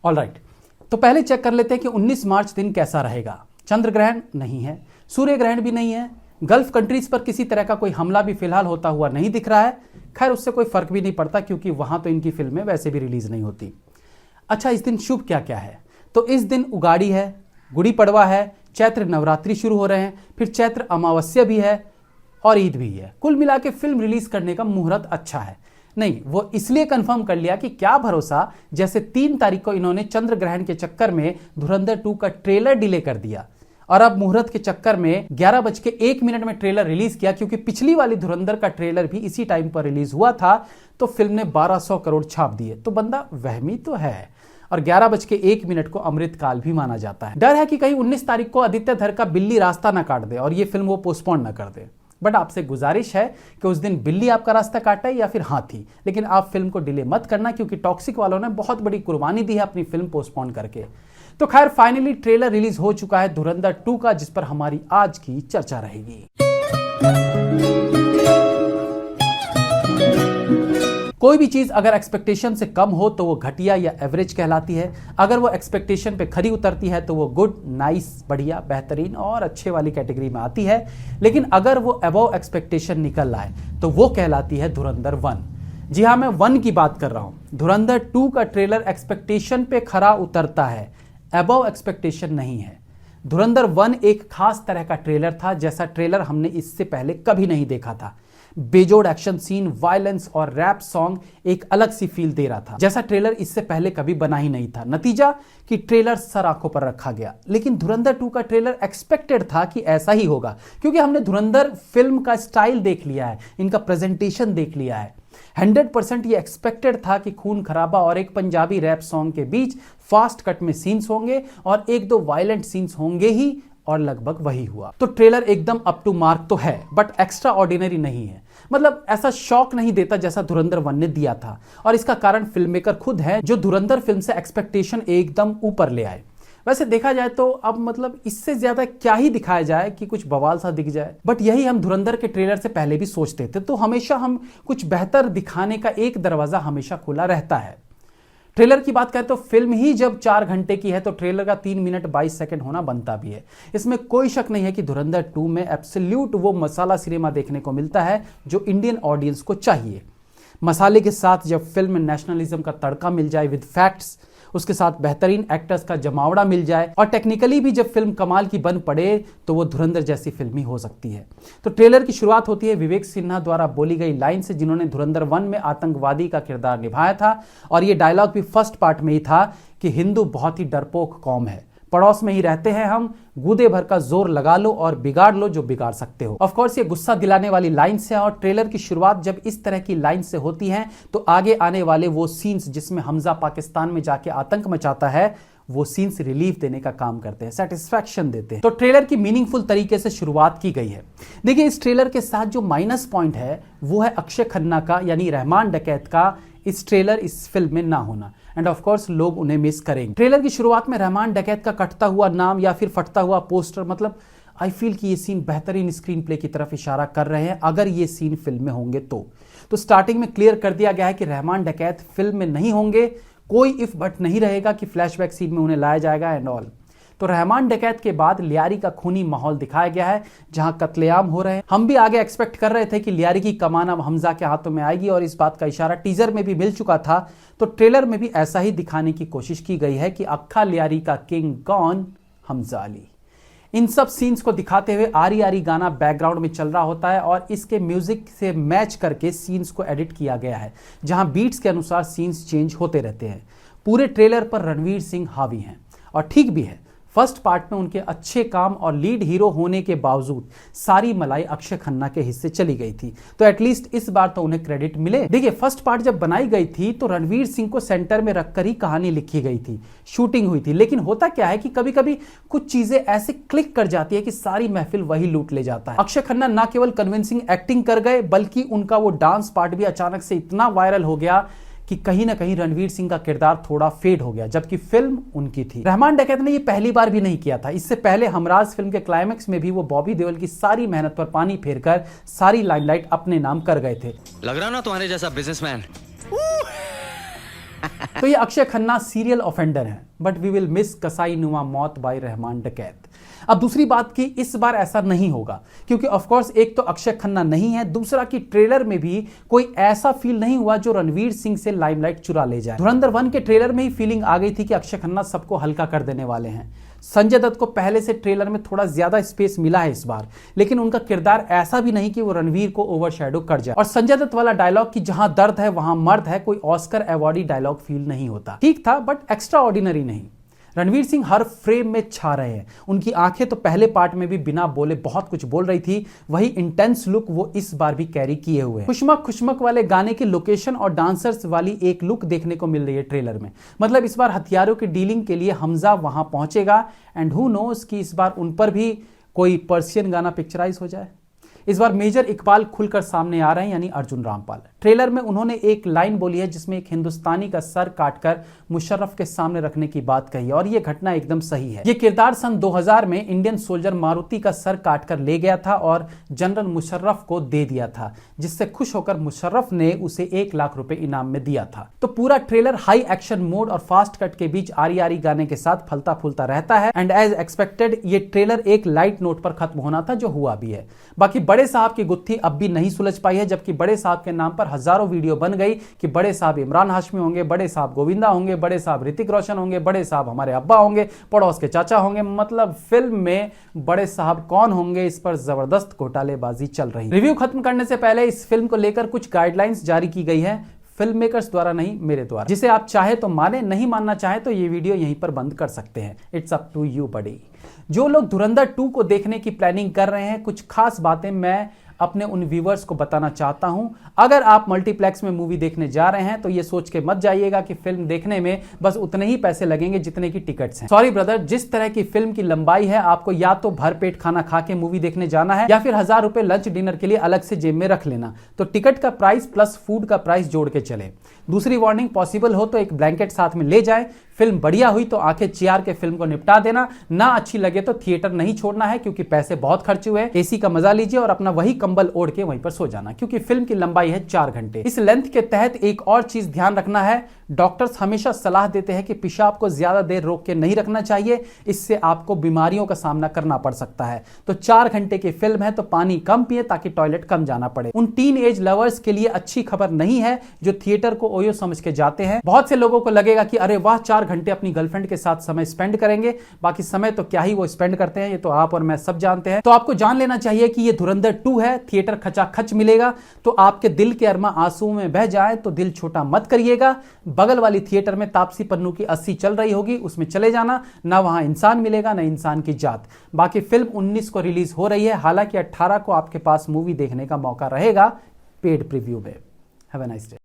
Alright, तो पहले check कर लेते हैं कि 19 मार्च दिन कैसा रहेगा। चंद्र ग्रहण नहीं है, सूर्य ग्रहण भी नहीं है, गल्फ कंट्रीज पर किसी तरह का कोई हमला भी फिलहाल होता हुआ नहीं दिख रहा है। खैर, उससे कोई फर्क भी नहीं पड़ता क्योंकि वहां तो इनकी फिल्में वैसे भी रिलीज नहीं होती। अच्छा, इस दिन शुभ क्या क्या है? तो इस दिन उगाड़ी है, गुड़ी पड़वा है, चैत्र नवरात्रि शुरू हो रहे हैं, फिर चैत्र अमावस्या भी है और ईद भी है। कुल मिला के फिल्म रिलीज करने का मुहूर्त अच्छा है। नहीं, वो इसलिए कंफर्म कर लिया कि क्या भरोसा, जैसे 3 तारीख को इन्होंने चंद्र ग्रहण के चक्कर में धुरंधर 2 का ट्रेलर डिले कर दिया और अब मुहूर्त के चक्कर में 11:01 में ट्रेलर रिलीज किया, क्योंकि पिछली वाली धुरंधर का ट्रेलर भी इसी टाइम पर रिलीज हुआ था तो फिल्म ने 1200 करोड़ छाप दिए। तो बंदा वहमी तो है और 11:01 को अमृतकाल भी माना जाता है। डर है कि कहीं 19 तारीख को आदित्य धर का बिल्ली रास्ता ना काट दे और ये फिल्म वो पोस्टपोन ना कर दे। बट आपसे गुजारिश है कि उस दिन बिल्ली आपका रास्ता काटे या फिर हाथी, लेकिन आप फिल्म को डिले मत करना क्योंकि टॉक्सिक वालों ने बहुत बड़ी कुर्बानी दी है अपनी फिल्म पोस्टपोन करके। तो खैर, फाइनली ट्रेलर रिलीज हो चुका है धुरंधर 2 का, जिस पर हमारी आज की चर्चा रहेगी। कोई भी चीज अगर एक्सपेक्टेशन से कम हो तो वो घटिया या एवरेज कहलाती है। अगर वो एक्सपेक्टेशन पे खरी उतरती है तो वो गुड, नाइस, बढ़िया, बेहतरीन और अच्छे वाली कैटेगरी में आती है। लेकिन अगर वो अबव एक्सपेक्टेशन निकल आए तो वो कहलाती है धुरंधर 1। जी हाँ, मैं 1 की बात कर रहा हूं। धुरंधर 2 का ट्रेलर एक्सपेक्टेशन पे खरा उतरता है, अबव एक्सपेक्टेशन नहीं है। धुरंधर 1 एक खास तरह का ट्रेलर था, जैसा ट्रेलर हमने इससे पहले कभी नहीं देखा था। बेजोड़ एक्शन सीन, वायलेंस और रैप सॉन्ग एक अलग सी फील दे रहा था, जैसा ट्रेलर इससे पहले कभी बना ही नहीं था। नतीजा कि ट्रेलर सर आंखों पर रखा गया। लेकिन धुरंधर 2 का ट्रेलर एक्सपेक्टेड था कि ऐसा ही होगा, क्योंकि हमने धुरंधर फिल्म का स्टाइल देख लिया है, इनका प्रेजेंटेशन देख लिया है। 100% ये एक्सपेक्टेड था कि खून खराबा और एक पंजाबी रैप सॉन्ग के बीच फास्ट कट में सीन्स होंगे और 1-2 वायलेंट सीन्स होंगे ही, और लगभग वही हुआ। तो ट्रेलर एकदम अप टू मार्क तो है, बट एक्स्ट्रा ऑर्डिनरी नहीं है। मतलब ऐसा शॉक नहीं देता जैसा धुरंधर 1 ने दिया था, और इसका कारण फिल्म मेकर खुद है जो धुरंधर फिल्म से एक्सपेक्टेशन एकदम ऊपर ले आए। वैसे देखा जाए तो अब मतलब इससे ज्यादा क्या ही दिखाया जाए कि कुछ बवाल सा दिख जाए, बट यही हम धुरंधर के ट्रेलर से पहले भी सोचते थे। तो हमेशा हम कुछ बेहतर दिखाने का एक दरवाजा हमेशा खुला रहता है। ट्रेलर की बात करें तो फिल्म ही जब 4 घंटे की है तो ट्रेलर का 3 मिनट 22 सेकंड होना बनता भी है। इसमें कोई शक नहीं है कि धुरंधर 2 में एब्सोल्यूट वो मसाला सिनेमा देखने को मिलता है जो इंडियन ऑडियंस को चाहिए। मसाले के साथ जब फिल्म में नेशनलिज्म का तड़का मिल जाए विद फैक्ट्स, उसके साथ बेहतरीन एक्टर्स का जमावड़ा मिल जाए और टेक्निकली भी जब फिल्म कमाल की बन पड़े तो वो धुरंधर जैसी फिल्म ही हो सकती है। तो ट्रेलर की शुरुआत होती है विवेक सिन्हा द्वारा बोली गई लाइन से, जिन्होंने धुरंधर 1 में आतंकवादी का किरदार निभाया था, और ये डायलॉग भी फर्स्ट पार्ट में ही था कि हिंदू बहुत ही डरपोक कौम है, पड़ोस में ही रहते हैं हम, गूदे भर का जोर लगा लो और बिगाड़ लो जो बिगाड़ सकते हो। ऑफ कोर्स ये गुस्सा दिलाने वाली लाइन से, और ट्रेलर की शुरुआत जब इस तरह की लाइन से होती है तो आगे आने वाले वो सीन्स जिसमें हमजा पाकिस्तान में जाके आतंक मचाता है, वो सीन्स रिलीफ देने का काम करते हैं, सेटिस्फैक्शन देते हैं। तो ट्रेलर की मीनिंगफुल तरीके से शुरुआत की गई है। देखिए, इस ट्रेलर के साथ जो माइनस पॉइंट है वो है अक्षय खन्ना का, यानी रहमान डकैत का इस ट्रेलर इस फिल्म में ना होना, एंड ऑफ कोर्स लोग उन्हें मिस करेंगे। ट्रेलर की शुरुआत में रहमान डकैत का कटता हुआ नाम या फिर फटता हुआ पोस्टर, मतलब आई फील कि ये सीन बेहतरीन स्क्रीन प्ले की तरफ इशारा कर रहे हैं अगर ये सीन फिल्म में होंगे तो स्टार्टिंग में क्लियर कर दिया गया है कि रहमान डकैत फिल्म में नहीं होंगे, कोई इफ बट नहीं रहेगा कि फ्लैशबैक सीन में उन्हें लाया जाएगा एंड ऑल। तो रहमान डकैत के बाद लियारी का खूनी माहौल दिखाया गया है जहां कत्लेआम हो रहे हैं। हम भी आगे एक्सपेक्ट कर रहे थे कि लियारी की कमान अब हमजा के हाथों में आएगी, और इस बात का इशारा टीजर में भी मिल चुका था। तो ट्रेलर में भी ऐसा ही दिखाने की कोशिश की गई है कि अक्खा लियारी का किंग कौन, हमजा अली। इन सब सीन्स को दिखाते हुए आरी आरी गाना बैकग्राउंड में चल रहा होता है और इसके म्यूजिक से मैच करके सीन्स को एडिट किया गया है, जहां बीट्स के अनुसार सीन्स चेंज होते रहते हैं। पूरे ट्रेलर पर रणवीर सिंह हावी हैं, और ठीक भी है। फर्स्ट पार्ट में उनके अच्छे काम और लीड हीरो होने के बावजूद सारी मलाई अक्षय खन्ना के हिस्से चली गई थी, तो एटलीस्ट इस बार तो उन्हें क्रेडिट मिले। देखिए, फर्स्ट पार्ट जब बनाई गई थी तो रणवीर सिंह को सेंटर में रखकर ही कहानी लिखी गई थी, शूटिंग हुई थी। लेकिन होता क्या है कि कभी कभी कुछ चीजें ऐसे क्लिक कर जाती है कि सारी महफिल वही लूट ले जाता है। अक्षय खन्ना ना केवल कन्विंसिंग एक्टिंग कर गए, बल्कि उनका वो डांस पार्ट भी अचानक से इतना वायरल हो गया कि कहीं ना कहीं रणवीर सिंह का किरदार थोड़ा फेड हो गया, जबकि फिल्म उनकी थी। रहमान डकैत ने ये पहली बार भी नहीं किया था। इससे पहले हमराज फिल्म के क्लाइमैक्स में भी वो बॉबी देओल की सारी मेहनत पर पानी फेरकर सारी लाइमलाइट अपने नाम कर गए थे। लग रहा ना तुम्हारे जैसा बिजनेसमैन। तो ये अक्षय खन्ना सीरियल ऑफेंडर हैं, बट वी विल मिस कसाई नुमा मौत बाय रहमान डकैत। अब दूसरी बात कि इस बार ऐसा नहीं होगा, क्योंकि ऑफ कोर्स एक तो अक्षय खन्ना नहीं है, दूसरा कि ट्रेलर में भी कोई ऐसा फील नहीं हुआ जो रणवीर सिंह से लाइमलाइट चुरा ले जाए। धुरंधर 1 के ट्रेलर में ही फीलिंग आ गई थी कि अक्षय खन्ना सबको हल्का कर देने वाले हैं। संजय दत्त को पहले से ट्रेलर में थोड़ा ज्यादा स्पेस मिला है इस बार, लेकिन उनका किरदार ऐसा भी नहीं कि वो रणवीर को ओवरशैडो कर जाए। और संजय दत्त वाला डायलॉग कि जहां दर्द है वहां मर्द है, कोई ऑस्कर अवॉर्डी डायलॉग फील नहीं होता। ठीक था, बट एक्स्ट्रा ऑर्डिनरी नहीं। रणवीर सिंह हर फ्रेम में छा रहे हैं। उनकी आंखें तो पहले पार्ट में भी बिना बोले बहुत कुछ बोल रही थी, वही इंटेंस लुक वो इस बार भी कैरी किए हुए हैं। खुशमक खुशमक वाले गाने की लोकेशन और डांसर्स वाली एक लुक देखने को मिल रही है ट्रेलर में। मतलब इस बार हथियारों की डीलिंग के लिए हमजा वहां पहुंचेगा, एंड हु नोस कि इस बार उन पर भी कोई पर्शियन गाना पिक्चराइज हो जाए। इस बार मेजर इकबाल खुलकर सामने आ रहे हैं, यानी अर्जुन रामपाल। ट्रेलर में उन्होंने एक लाइन बोली है जिसमें एक हिंदुस्तानी का सर काटकर मुशर्रफ के सामने रखने की बात कही है, और यह घटना एकदम सही है। यह किरदार सन 2000 में इंडियन सोल्जर मारुति का सर काटकर ले गया था और जनरल मुशर्रफ को दे दिया था, जिससे खुश होकर मुशर्रफ ने उसे 1 लाख रुपए इनाम में दिया था। तो पूरा ट्रेलर हाई एक्शन मोड और फास्ट कट के बीच आरी आरी गाने के साथ फलता फूलता रहता है, एंड एज एक्सपेक्टेड ये ट्रेलर एक लाइट नोट पर खत्म होना था, जो हुआ भी है। बाकी बड़े साहब की गुत्थी अब भी नहीं सुलझ पाई है, जबकि बड़े साहब के नाम पर हजारों वीडियो बन गई कि बड़े साहब इमरान हाशमी होंगे, बड़े साहब गोविंदा होंगे, बड़े साहब ऋतिक रोशन होंगे, बड़े साहब हमारे अब्बा होंगे, पड़ोस के चाचा होंगे। मतलब फिल्म में बड़े साहब कौन होंगे, इस पर जबरदस्त घोटालेबाजी चल रही है। रिव्यू खत्म करने से पहले इस फिल्म को लेकर कुछ गाइडलाइंस जारी की गई है, फिल्म मेकर्स द्वारा नहीं, मेरे द्वारा। जिसे आप चाहे तो माने, नहीं मानना चाहे तो ये वीडियो यहीं पर बंद कर सकते हैं। It's up to you buddy. जो लोग धुरंधर 2 को देखने की प्लानिंग कर रहे हैं, कुछ खास बातें मैं अपने उन व्यूवर्स को बताना चाहता हूं। अगर आप मल्टीप्लेक्स में मूवी देखने जा रहे हैं तो ये सोच के मत जाइएगा कि फिल्म देखने में बस उतने ही पैसे लगेंगे जितने की टिकट्स हैं। सॉरी ब्रदर, जिस तरह की फिल्म की लंबाई है, आपको या तो भरपेट खाना खा के मूवी देखने जाना है, या फिर 1000 रुपए लंच डिनर के लिए अलग से जेब में रख लेना। तो टिकट का प्राइस प्लस फूड का प्राइस जोड़ के चले। दूसरी वार्निंग, पॉसिबल हो तो एक ब्लैंकेट साथ में ले जाए। फिल्म बढ़िया हुई तो आंखें चियार के फिल्म को निपटा देना, ना अच्छी लगे तो थिएटर नहीं छोड़ना है, क्योंकि पैसे बहुत खर्च हुए। एसी का मजा लीजिए और अपना वही कंबल ओढ़ के वहीं पर सो जाना, क्योंकि फिल्म की लंबाई है 4 घंटे। इस लेंथ के तहत एक और चीज ध्यान रखना है, डॉक्टर्स हमेशा सलाह देते हैं कि पेशाब को ज्यादा देर रोक के नहीं रखना चाहिए, इससे आपको बीमारियों का सामना करना पड़ सकता है। तो 4 घंटे की फिल्म है तो पानी कम पिए ताकि टॉयलेट कम जाना पड़े। उन टीन एज लवर्स के लिए अच्छी खबर नहीं है जो थिएटर को ओयो समझ के जाते हैं। बहुत से लोगों को लगेगा कि अरे वाह, 4 घंटे अपनी गर्लफ्रेंड के साथ समय स्पेंड करेंगे, बाकी समय तो क्या ही वो स्पेंड करते हैं, ये तो आप और मैं सब जानते हैं। तो आपको जान लेना चाहिए कि ये धुरंधर 2 है, थिएटर खचाखच मिलेगा। तो आपके दिल के अरमा आंसुओं में बह जाए तो दिल छोटा मत करिएगा। बगल वाली थिएटर में तापसी पन्नू की 80 चल रही होगी, उसमें चले जाना, ना वहां इंसान मिलेगा ना इंसान की जात। बाकी फिल्म 19 को रिलीज हो रही है, हालांकि 18 को आपके पास मूवी देखने का मौका रहेगा पेड प्रीव्यू में। Have a nice day.